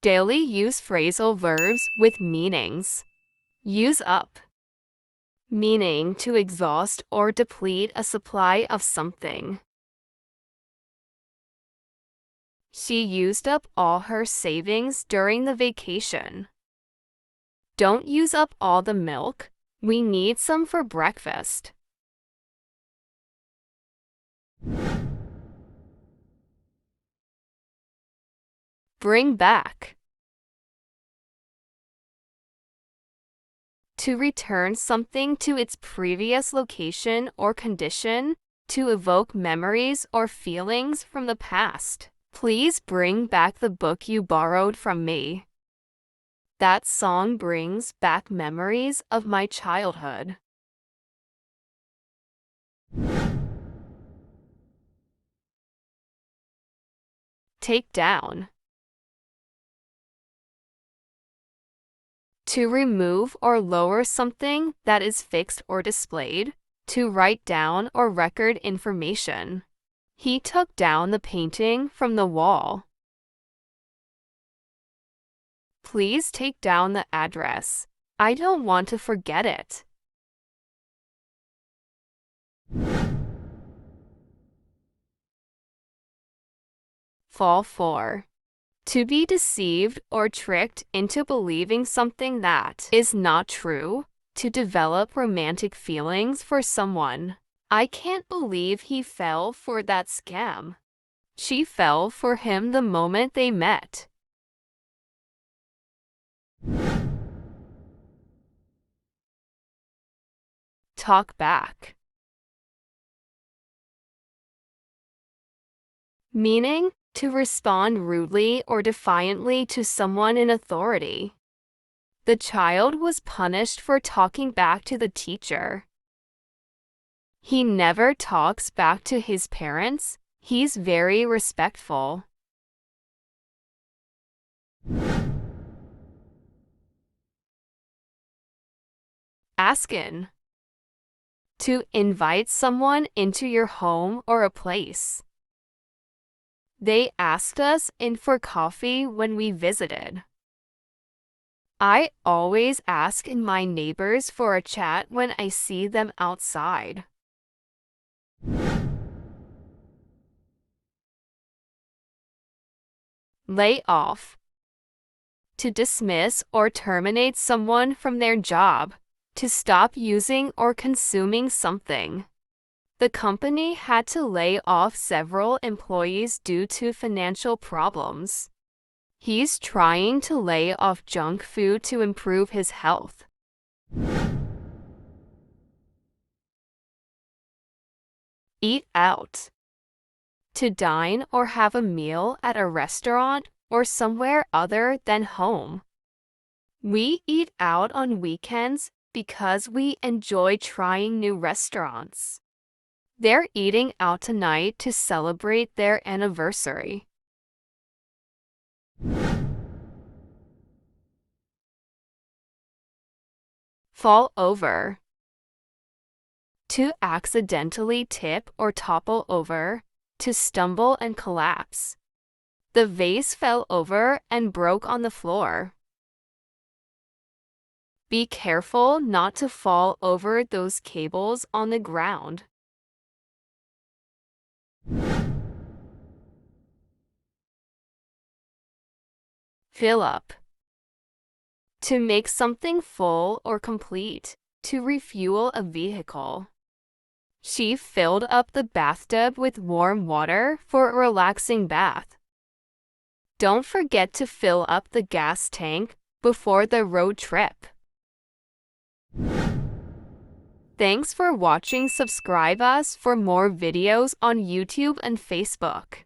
Daily use phrasal verbs with meanings. Use up. Meaning to exhaust or deplete a supply of something. She used up all her savings during the vacation. Don't use up all the milk. We need some for breakfast. Bring back. To return something to its previous location or condition, to evoke memories or feelings from the past. Please bring back the book you borrowed from me. That song brings back memories of my childhood. Take down. To remove or lower something that is fixed or displayed. To write down or record information. He took down the painting from the wall. Please take down the address. I don't want to forget it. Fall for. To be deceived or tricked into believing something that is not true. To develop romantic feelings for someone. I can't believe he fell for that scam. She fell for him the moment they met. Talk back. Meaning, to respond rudely or defiantly to someone in authority. The child was punished for talking back to the teacher. He never talks back to his parents. He's very respectful. Ask in. To invite someone into your home or a place. They asked us in for coffee when we visited. I always ask in my neighbors for a chat when I see them outside. Lay off. To dismiss or terminate someone from their job. To stop using or consuming something. The company had to lay off several employees due to financial problems. He's trying to lay off junk food to improve his health. Eat out. To dine or have a meal at a restaurant or somewhere other than home. We eat out on weekends because we enjoy trying new restaurants. They're eating out tonight to celebrate their anniversary. Fall over. To accidentally tip or topple over. To stumble and collapse. The vase fell over and broke on the floor. Be careful not to fall over those cables on the ground. Fill up. To make something full or complete. To refuel a vehicle. She filled up the bathtub with warm water for a relaxing bath. Don't forget to fill up the gas tank before the road trip. Thanks for watching. Subscribe us for more videos on YouTube and Facebook.